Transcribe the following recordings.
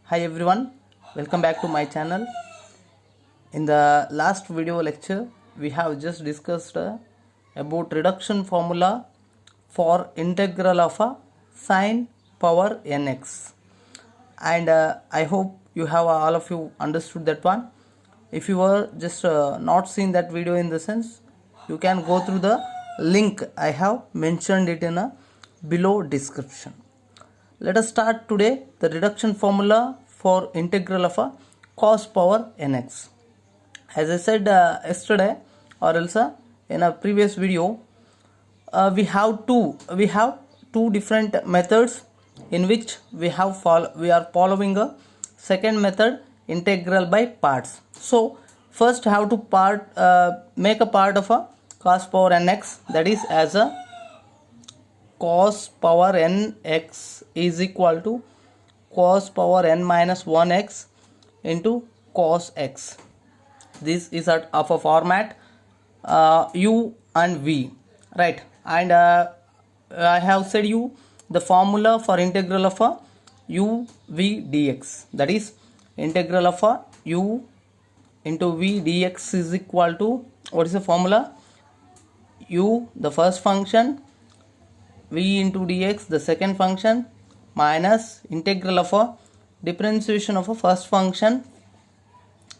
Hi everyone, welcome back to my channel. In the last video lecture, we have just discussed about reduction formula for integral of a sine power nx, and I hope you have all of you understood that one. If you were just not seen that video in the sense, you can go through the link. I have mentioned it in a below description. Let us start today the reduction formula for integral of a cos power nx. As I said yesterday or else in a previous video, we have two different methods in which we are following a second method, integral by parts. So first have to make a part of a cos power nx, that is as a cos power nx is equal to cos power n minus 1x into cos x. This is of a format u and v, right? And I have said you the formula for integral of a u v dx, that is integral of a u into v dx is equal to, what is the formula? U the first function, v into dx the second function, minus integral of a differentiation of a first function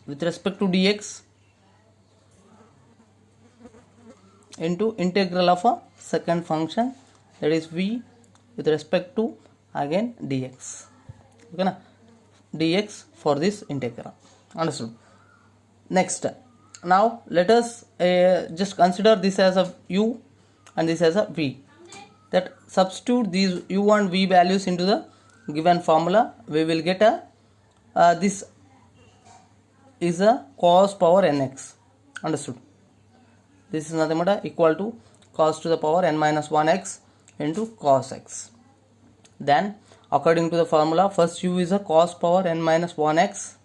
with respect to dx into integral of a second function, that is v with respect to again dx. Okay na? Dx for this integral. Understood? Next, now let us just consider this as a u and this as a v. That substitute these u and v values into the given formula, we will get a this is a cos power nx. Understood? This is nothing but equal to cos to the power n minus 1x into cos x. Then according to the formula, first u is a cos power n minus 1x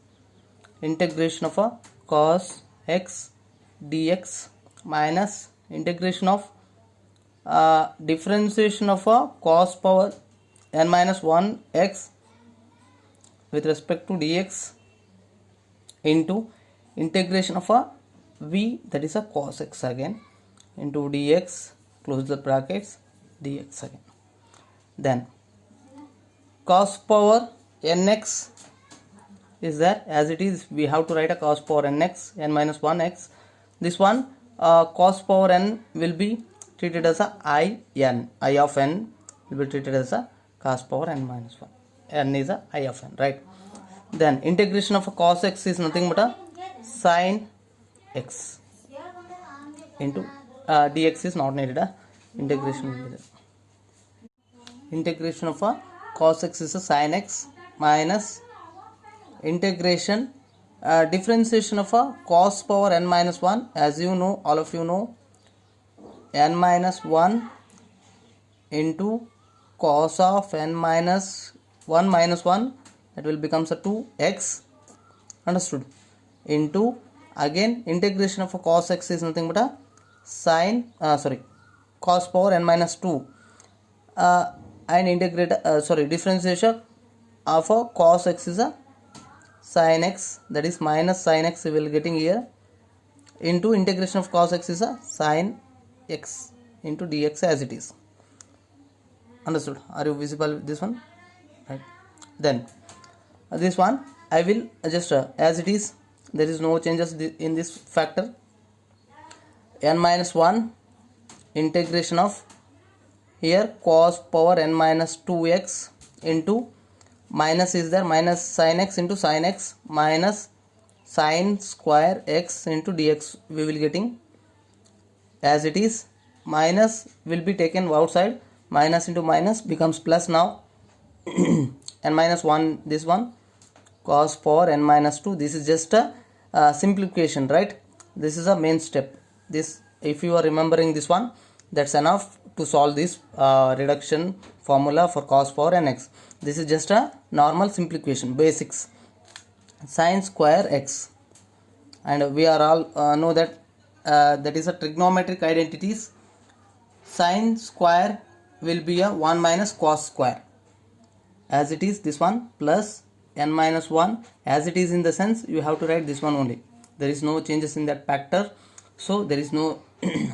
integration of a cos x dx minus integration of differentiation of a cos power n minus 1x with respect to dx into integration of a v, that is a cos x again, into dx, close the brackets, dx again. Then cos power nx is there as it is, we have to write a cos power nx, n minus 1x. This one cos power n will be treated as a I of n will be treated as a cos power n minus 1. N is a I of n, right? Then integration of a cos x is nothing but a sin x into dx is not needed. Integration will be there. Integration of a cos x is a sin x minus integration differentiation of a cos power n minus 1, as you know, all of you know, n minus 1 into cos of n minus 1 minus 1, that will becomes a 2x. Understood? Into again integration of a cos x is nothing but a cos power n minus 2 and integrate differentiation of a cos x is a sin x, that is minus sin x we will getting here, into integration of cos x is a sin x into dx as it is. Understood? Are you visible with this one? Right. Then this one I will just as it is, there is no changes in this factor, n minus 1 integration of here cos power n minus 2x into minus is there, minus sin x into sin x minus sin square x into dx we will getting as it is, minus will be taken outside, minus into minus becomes plus now n minus 1 this one cos power n minus 2, this is just a simplification, right? This is a main step. This, if you are remembering this one, that's enough to solve this reduction formula for cos power nx. This is just a normal simplification, basics. Sin square x, and we are all know that that is a trigonometric identities. Sin square will be a 1 minus cos square, as it is this one, plus n minus 1 as it is, in the sense you have to write this one only. There is no changes in that factor, so there is no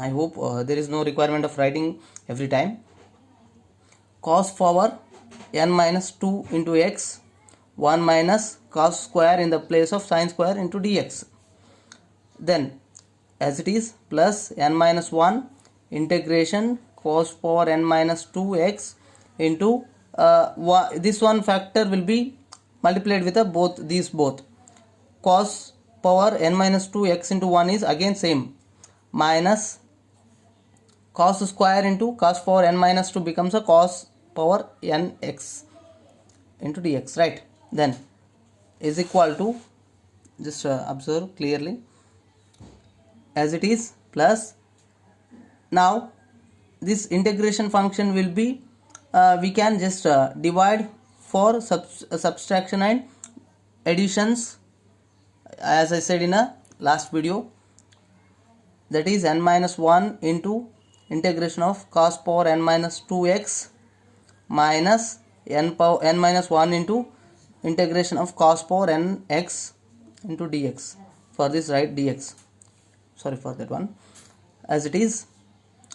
I hope there is no requirement of writing every time. Cos power n minus 2 into x, 1 minus cos square in the place of sin square into dx. Then as it is, plus n minus 1 integration cos power n minus 2x into this one factor will be multiplied with both. Cos power n minus 2x into 1 is again same, minus cos square into cos power n minus 2 becomes a cos power n x into dx, right? Then is equal to, just observe clearly, as it is, plus now this integration function will be we can just divide for subtraction and additions, as I said in a last video, that is n minus 1 into integration of cos power n minus 2x minus n minus 1 into integration of cos power n x into dx. For this, write dx, sorry for that one, as it is,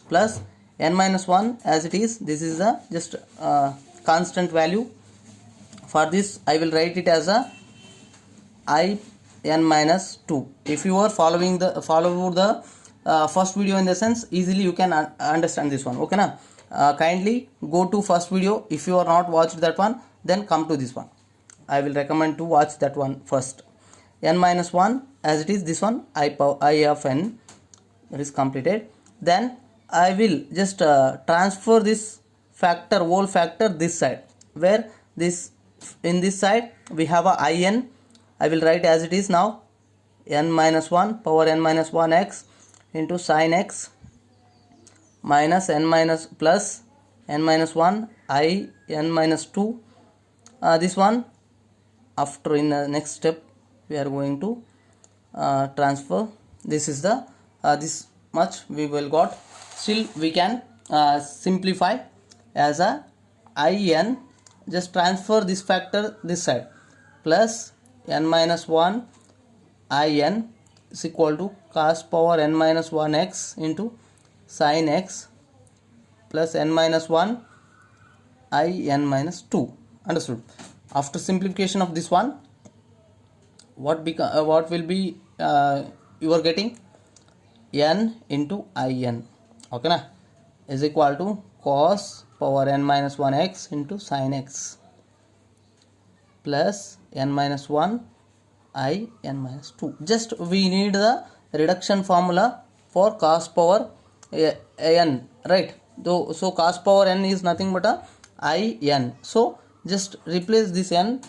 plus n minus 1 as it is. This is a just constant value. For this I will write it as a I n minus 2. If you are following the first video, in the sense easily you can understand this one, okay na? Kindly go to first video. If you are not watched that one, then come to this one. I will recommend to watch that one first. N minus 1 as it is, this one I of n, that is completed. Then I will just transfer this factor, whole factor, this side, where this, in this side we have a in. I will write as it is now, n minus 1 power n minus 1 x into sin x minus n minus plus n minus 1 I n minus 2. This one, after in the next step we are going to transfer. This is the this much we will got. Still we can simplify as a in, just transfer this factor this side, plus n minus 1 in is equal to cos power n minus 1 x into sin x plus n minus 1 in minus 2. Understood? After simplification of this one, what will be you are getting n into in, okay na, is equal to cos power n minus 1 x into sin x plus n minus 1 I n minus 2. Just we need the reduction formula for cos power n, right? So cos power n is nothing but a I n. So just replace this n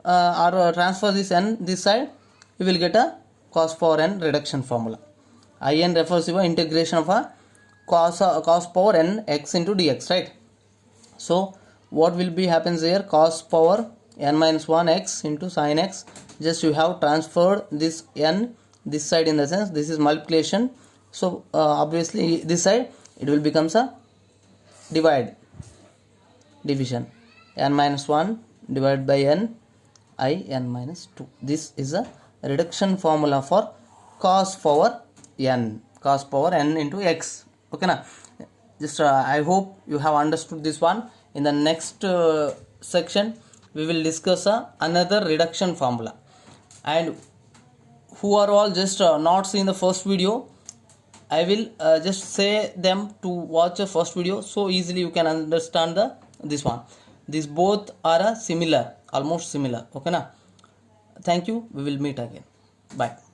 or transfer this n this side, you will get a cos power n reduction formula. In refers to integration of a cos power n x into dx, right? So what will be happens here, cos power n minus 1 x into sin x, just you have transferred this n this side, in the sense this is multiplication. So obviously this side it will becomes a division, n minus 1 divided by n I n minus 2. This is a reduction formula for cos power n into x, okay na? Just I hope you have understood this one. In the next section we will discuss another reduction formula, and who are all just not seen the first video, I will just say them to watch the first video, so easily you can understand this one. These both are similar, almost similar, okay na? Thank you, we will meet again, bye.